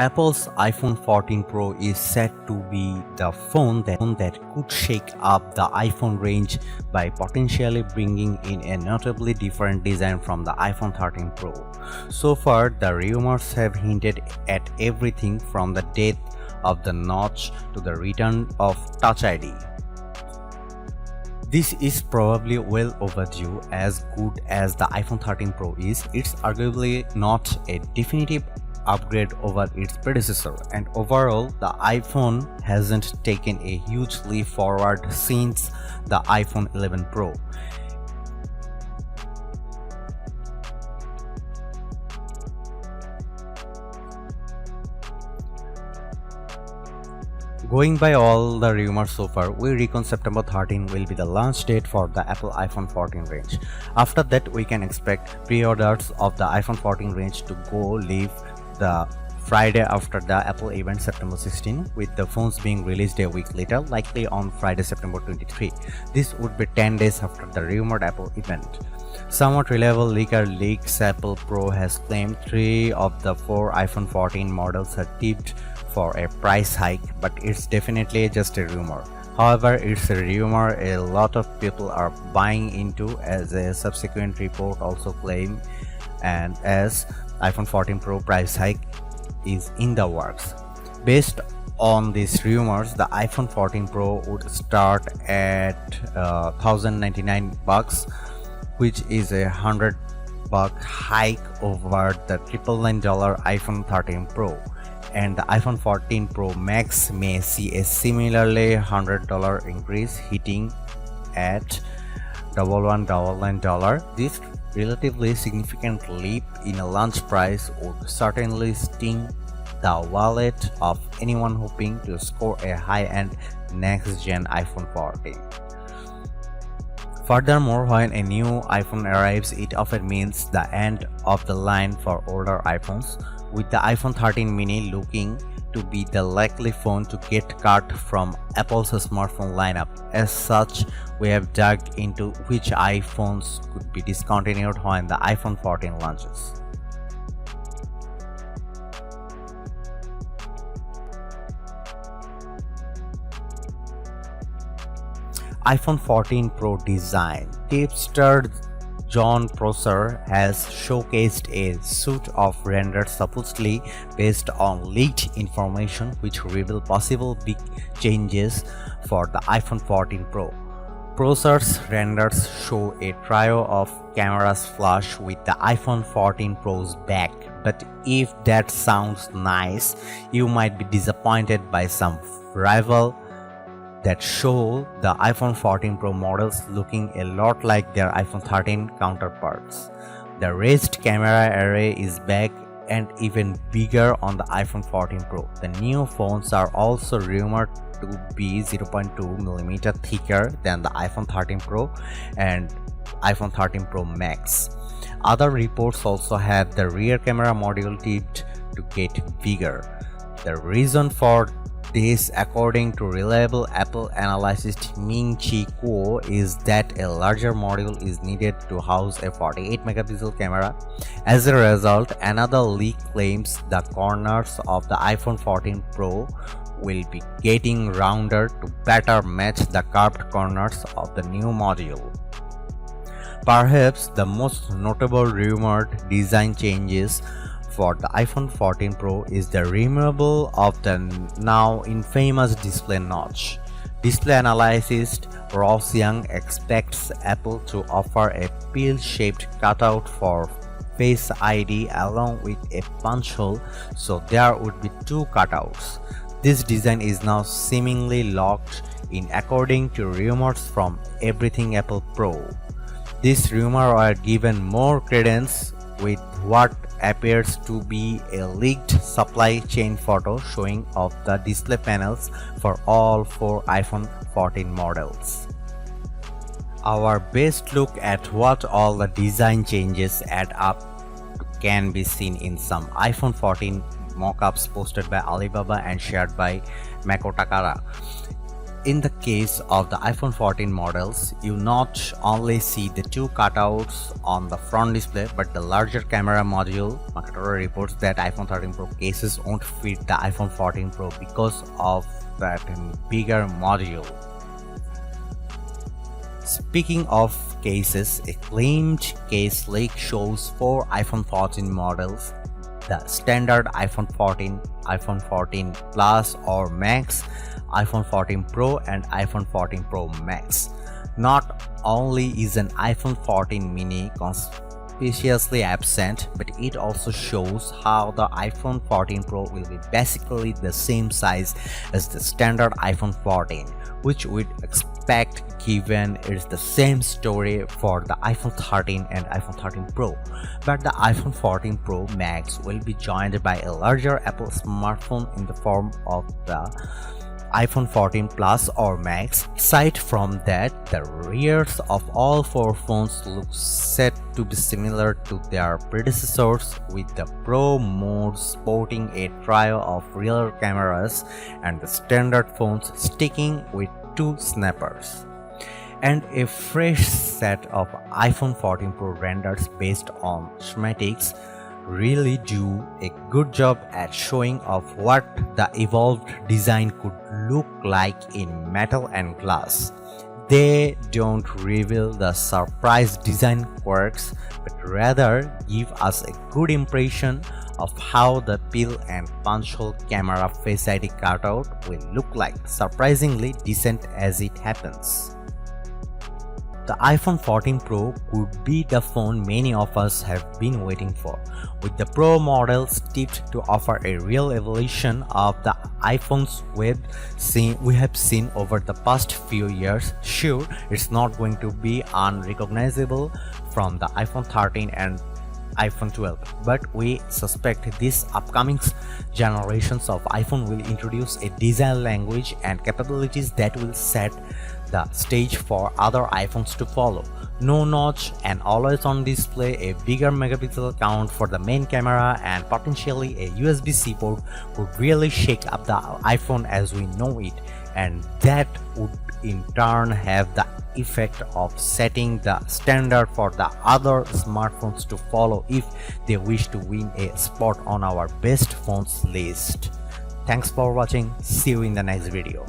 Apple's iPhone 14 Pro is said to be the phone that could shake up the iPhone range by potentially bringing in a notably different design from the iPhone 13 Pro. So far, the rumors have hinted at everything from the death of the notch to the return of Touch ID. This is probably well overdue. As good as the iPhone 13 Pro is, it's arguably not a definitive upgrade over its predecessor, and overall the iPhone hasn't taken a huge leap forward since the iPhone 11 Pro. Going by all the rumors so far, we reckon September 13 will be the launch date for the Apple iPhone 14 range. After that, we can expect pre-orders of the iPhone 14 range to go live the Friday after the Apple event September 16, with the phones being released a week later, likely on Friday September 23. This would be 10 days after the rumored Apple event. Somewhat reliable leaker leaks Apple Pro has claimed 3 of the 4 iPhone 14 models are tipped for a price hike, but it's definitely just a rumor. However, it's a rumor a lot of people are buying into, as a subsequent report also claimed, and as iPhone 14 Pro price hike is in the works. Based on these rumors, the iPhone 14 Pro would start at $1,099, which is a $100 hike over the $999 iPhone 13 Pro, and the iPhone 14 Pro Max may see a similarly $100 increase, hitting at $1199. This relatively significant leap in a launch price would certainly sting the wallet of anyone hoping to score a high-end next-gen iPhone 14. Furthermore, when a new iPhone arrives, it often means the end of the line for older iPhones, with the iPhone 13 mini looking to be the likely phone to get cut from Apple's smartphone lineup. As such, we have dug into which iPhones could be discontinued when the iPhone 14 launches. iPhone 14 Pro design. Tipster John Prosser has showcased a suite of renders supposedly based on leaked information which reveal possible big changes for the iPhone 14 Pro. Prosser's renders show a trio of cameras flush with the iPhone 14 Pro's back, but if that sounds nice, you might be disappointed by some rival that show the iPhone 14 Pro models looking a lot like their iPhone 13 counterparts. The raised camera array is back and even bigger on the iPhone 14 Pro. The new phones are also rumored to be 0.2mm thicker than the iPhone 13 Pro and iPhone 13 Pro Max. Other reports also have the rear camera module tipped to get bigger. The reason for this, according to reliable Apple analyst Ming-Chi Kuo, is that a larger module is needed to house a 48-megapixel camera. As a result, another leak claims the corners of the iPhone 14 Pro will be getting rounder to better match the curved corners of the new module. Perhaps the most notable rumored design changes for the iPhone 14 Pro is the removal of the now infamous display notch. Display analyst Ross Young expects Apple to offer a pill-shaped cutout for Face ID along with a punch hole, so there would be 2 cutouts. This design is now seemingly locked in according to rumors from Everything Apple Pro. This rumor are given more credence with what appears to be a leaked supply chain photo showing of the display panels for all 4 iPhone 14 models. Our best look at what all the design changes add up can be seen in some iPhone 14 mockups posted by Alibaba and shared by Mako Takara. In the case of the iPhone 14 models, you not only see the two cutouts on the front display but the larger camera module. Marketer reports that iPhone 13 Pro cases won't fit the iPhone 14 Pro because of that bigger module. Speaking of cases, a claimed case leak shows 4 iPhone 14 models: the standard iPhone 14, iPhone 14 Plus or Max, iPhone 14 Pro and iPhone 14 Pro Max. Not only is an iPhone 14 mini conspicuously absent, but it also shows how the iPhone 14 Pro will be basically the same size as the standard iPhone 14, which we'd expect given it's the same story for the iPhone 13 and iPhone 13 Pro. But the iPhone 14 Pro Max will be joined by a larger Apple smartphone in the form of the iPhone 14 Plus or Max. Aside from that, the rears of all 4 phones look set to be similar to their predecessors, with the Pro mode sporting a trio of rear cameras and the standard phones sticking with 2 snappers. And a fresh set of iPhone 14 Pro renders based on schematics really do a good job at showing off what the evolved design could look like in metal and glass. They don't reveal the surprise design quirks, but rather give us a good impression of how the peel and punch hole camera Face ID cutout will look like, surprisingly decent as it happens. The iPhone 14 Pro could be the phone many of us have been waiting for, with the Pro model tipped to offer a real evolution of the iPhones we have seen over the past few years. Sure, it's not going to be unrecognizable from the iPhone 13 and iPhone 12, but we suspect these upcoming generations of iPhone will introduce a design language and capabilities that will set the stage for other iPhones to follow. No notch and always on display, a bigger megapixel count for the main camera, and potentially a USB-C port would really shake up the iPhone as we know it, and that would in turn have the effect of setting the standard for the other smartphones to follow if they wish to win a spot on our best phones list. Thanks for watching. See you in the next video.